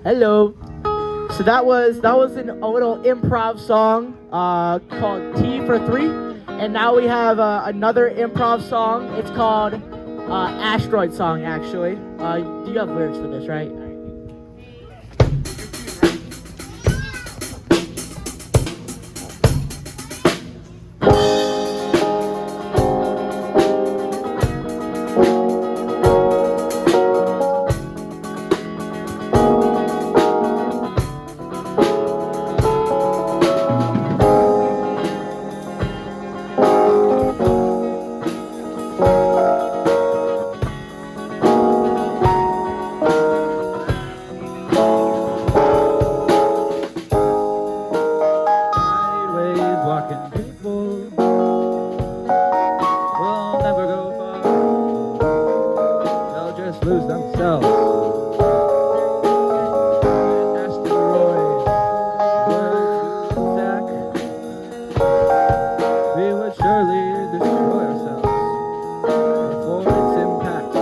Hello. So that was a little improv song called T for Three, and now we have another improv song. It's called Asteroid Song. Actually, do you have lyrics for this, right? Lose themselves. Asteroid would attack. We would surely destroy ourselves before its impact.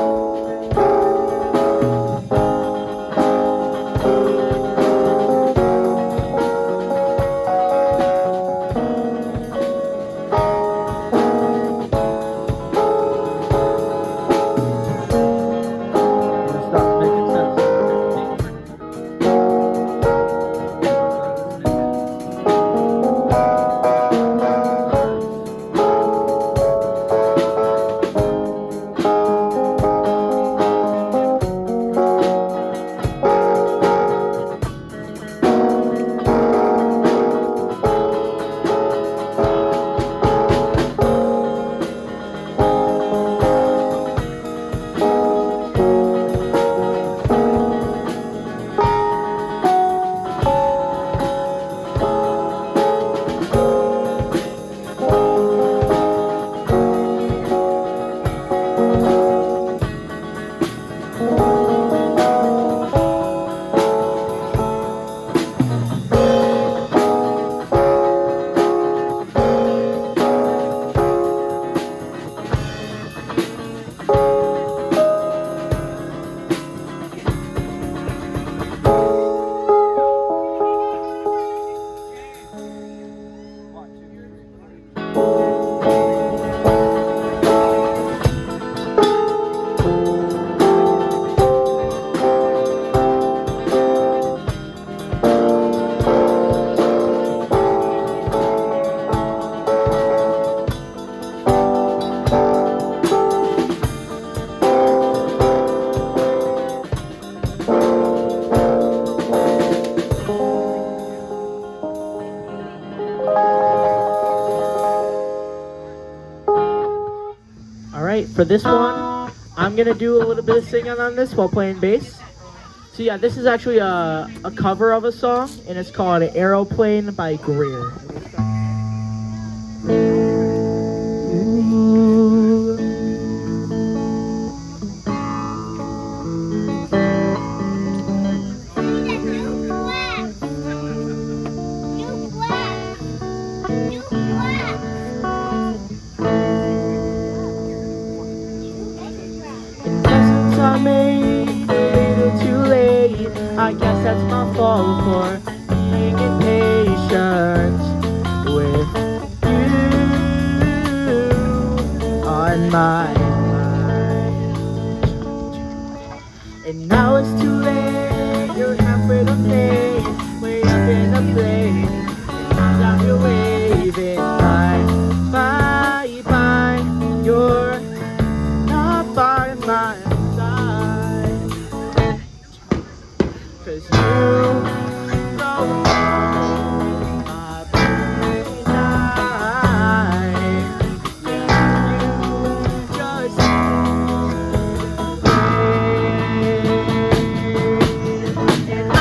For this one, I'm gonna do a little bit of singing on this while playing bass. So yeah, this is actually a cover of a song, and it's called Aeroplane by Greer. I guess that's my fault for being impatient with you on my mind. And now it's too late, you're halfway to plane, way up in the plane, and now you're waving bye, bye, bye, you're not by my side. 'Cause you don't know my baby night. Yeah, you just and I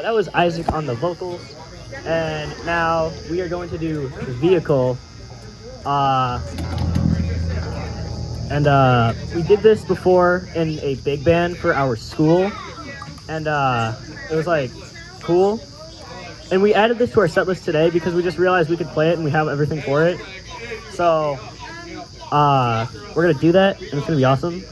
That was Isaac on the vocals, and now we are going to do Vehicle. We did this before in a big band for our school, and it was like cool. And we added this to our set list today because we just realized we could play it and we have everything for it. So we're gonna do that, and it's gonna be awesome.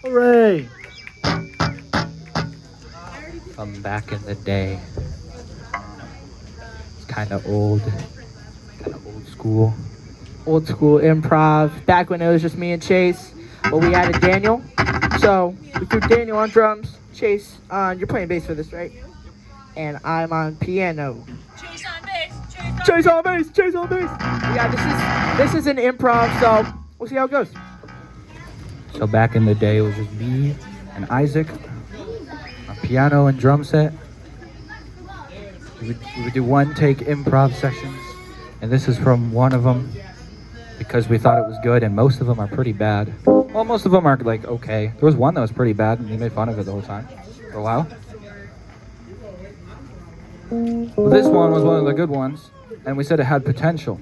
Hooray! From back in the day. It's kind of old school. Old school improv. Back when it was just me and Chase, but we added Daniel. So we threw Daniel on drums. Chase, you're playing bass for this, right? and I'm on piano. Chase on bass. Chase on bass, chase on bass. Yeah, this is an improv, so we'll see how it goes. So back in the day, it was just me and Isaac, a piano and drum set. We would do one-take improv sessions, and this is from one of them because we thought it was good, and most of them are pretty bad. Well, most of them are like okay. There was one that was pretty bad, and we made fun of it the whole time for a while. Well, this one was one of the good ones, and we said it had potential.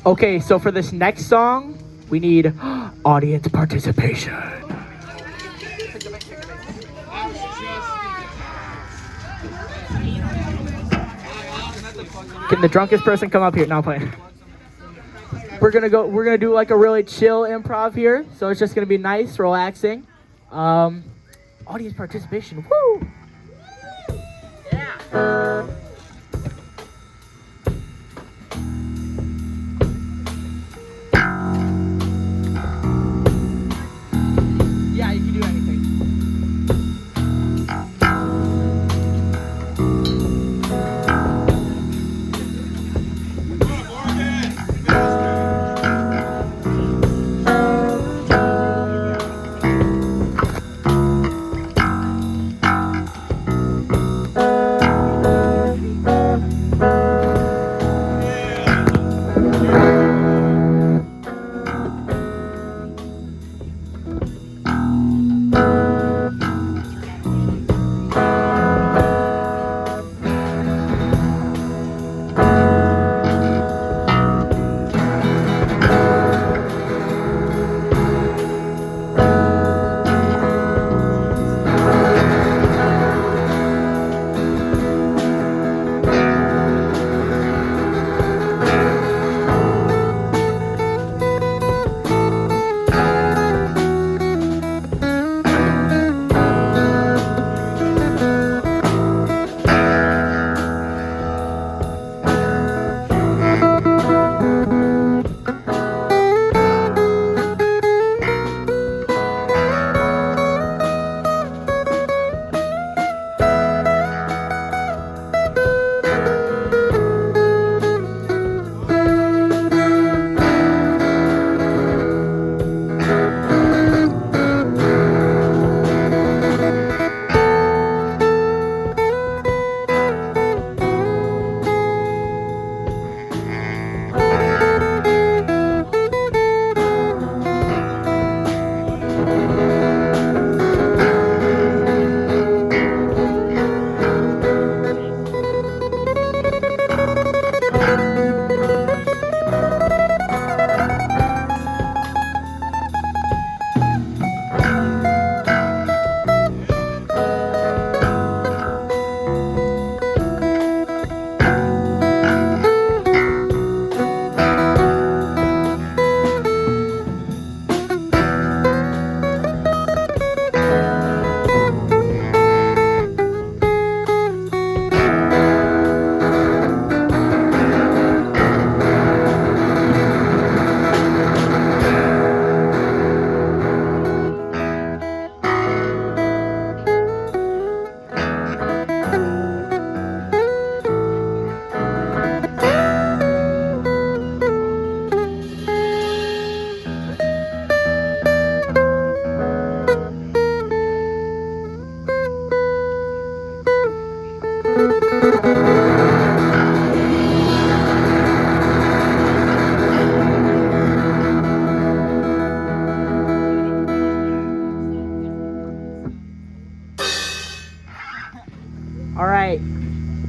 Okay, so for this next song, we need audience participation. Can the drunkest person come up here? No, I'm playing. We're gonna do like a really chill improv here, so it's just gonna be nice, relaxing. Audience participation, woo! Yeah. Yeah, you can do anything.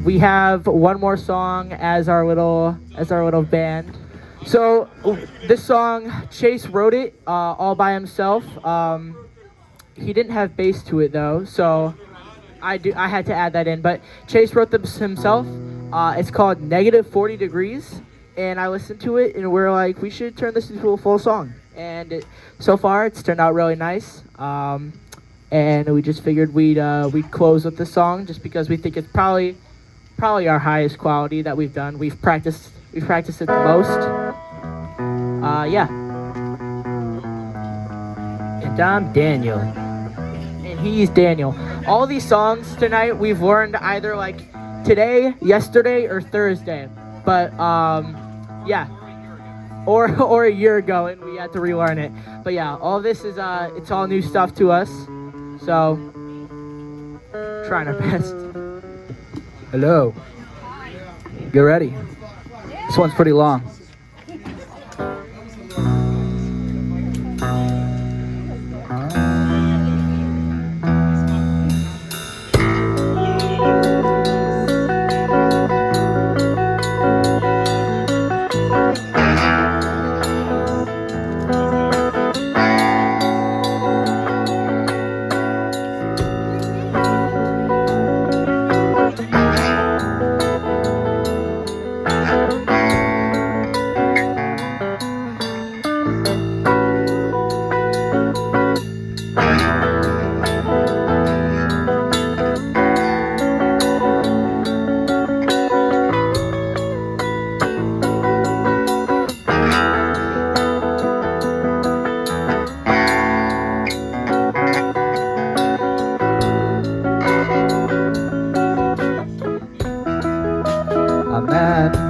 we have one more song as our little band. So this song, Chase wrote it all by himself. He didn't have bass to it though, so I had to add that in. But Chase wrote this himself. It's called -40 Degrees, and I listened to it and we're like, we should turn this into a full song. And so far it's turned out really nice. And we just figured we'd close with the song just because we think it's probably our highest quality that we've done. We've practiced it the most. Yeah. And I'm Daniel. And he's Daniel. All these songs tonight we've learned either like today, yesterday, or Thursday. But yeah. Or a year ago, and we had to relearn it. But yeah, all this is it's all new stuff to us. So trying our best. Hello. Get ready. This one's pretty long.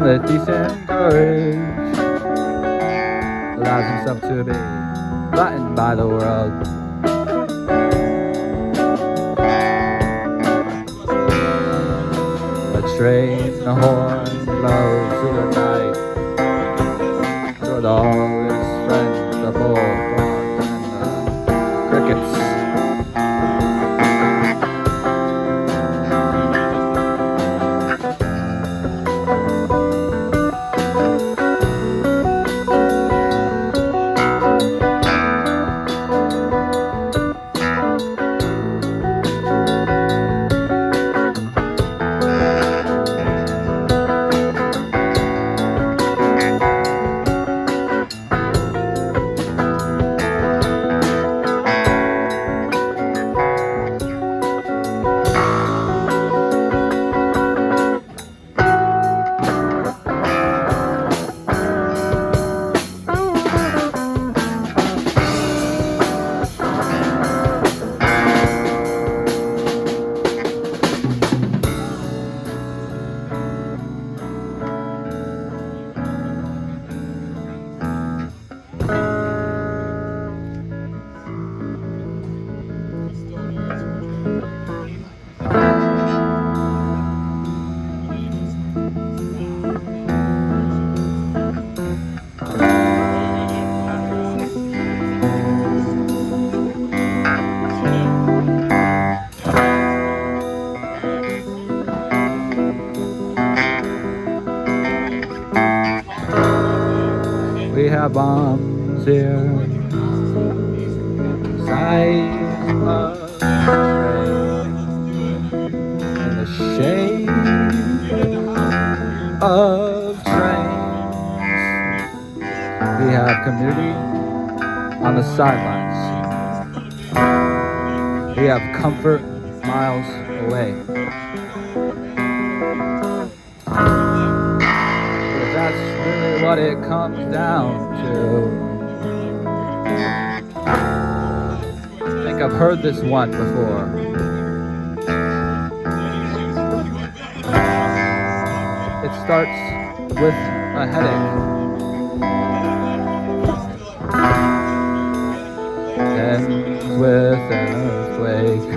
With decent courage, allows himself to be flattened by the world. A train, the horn blows through the night, with all his friends, the bullfrogs and the crickets. We have bombs here, size of train, in the shade of trains. We have community on the sidelines. We have comfort miles away. But that's really what it comes down to. I think I've heard this one before. It starts with a headache, ends with an earthquake.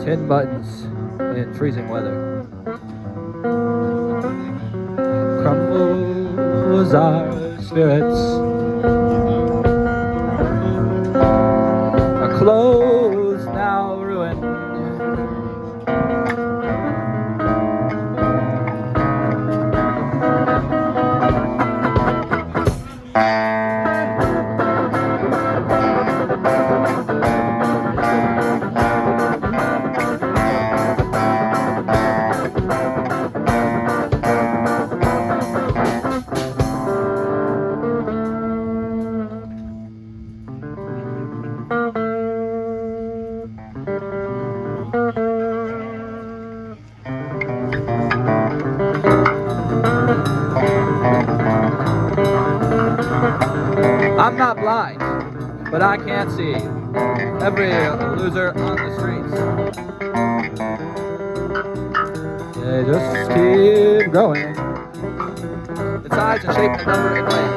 hidden buttons in freezing weather. Crumbles our spirits. Our clothes now ruined. I'm not blind, but I can't see every loser on the streets. They just keep growing in size and shape and number and weight.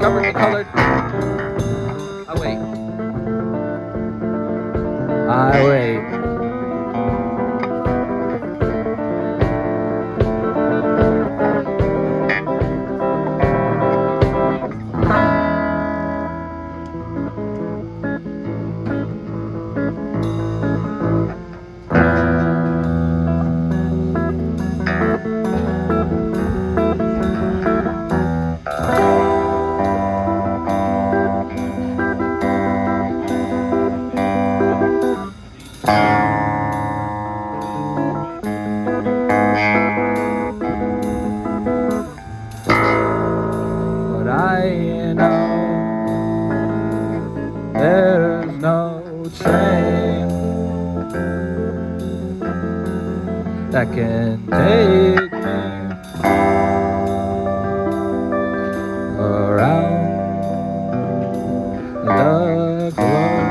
Covered and colored. I wait. I wait. But I know there's no train that can take me around the globe.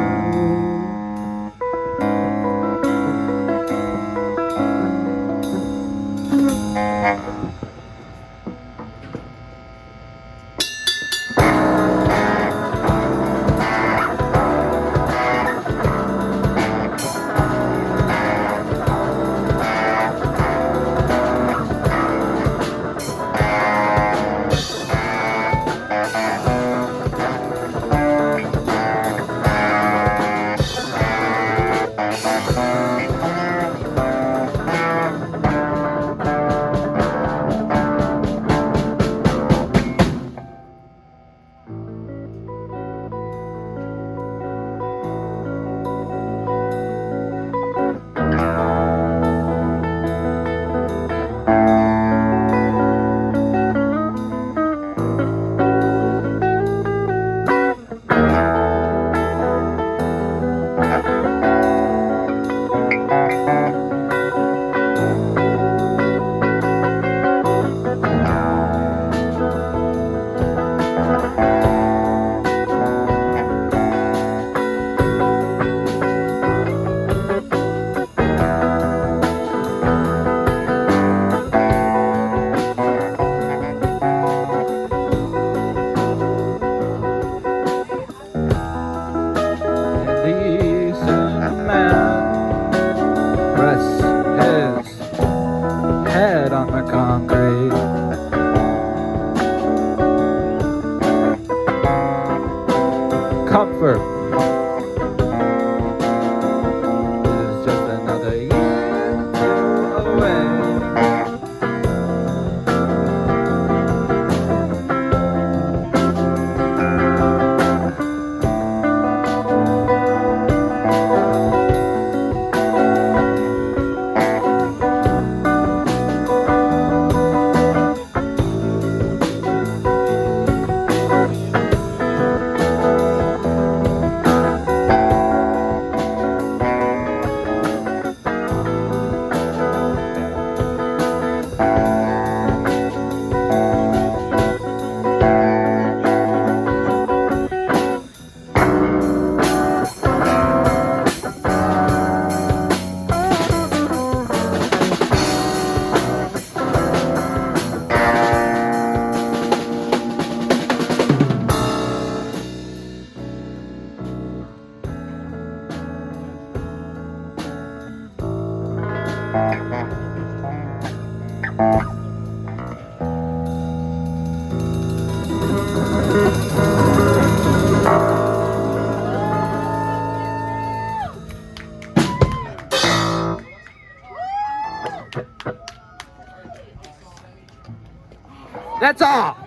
That's all.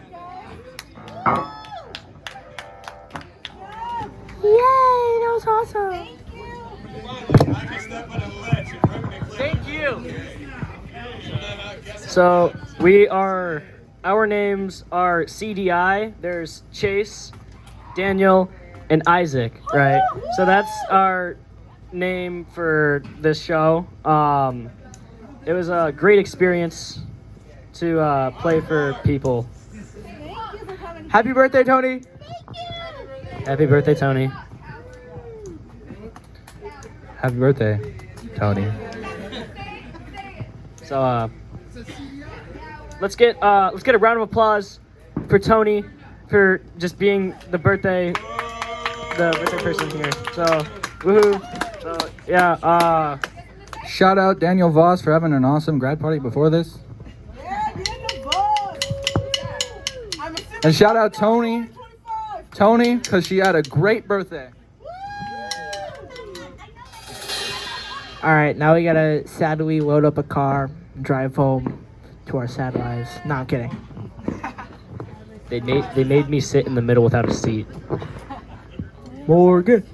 Yay, that was awesome. Thank you. So our names are CDI. There's Chase, Daniel, and Isaac, right? So that's our name for this show. It was a great experience to play for people. Happy birthday, Tony. Happy birthday, Toni. Happy birthday, Tony. So let's get a round of applause for Toni for just being the birthday person here. So woohoo! So yeah. Shout out Daniel Voss for having an awesome grad party before this. And shout out Toni, because she had a great birthday. All right, now we gotta sadly load up a car, and drive home to our sad lives. No, I'm kidding. They made me sit in the middle without a seat. Morgan.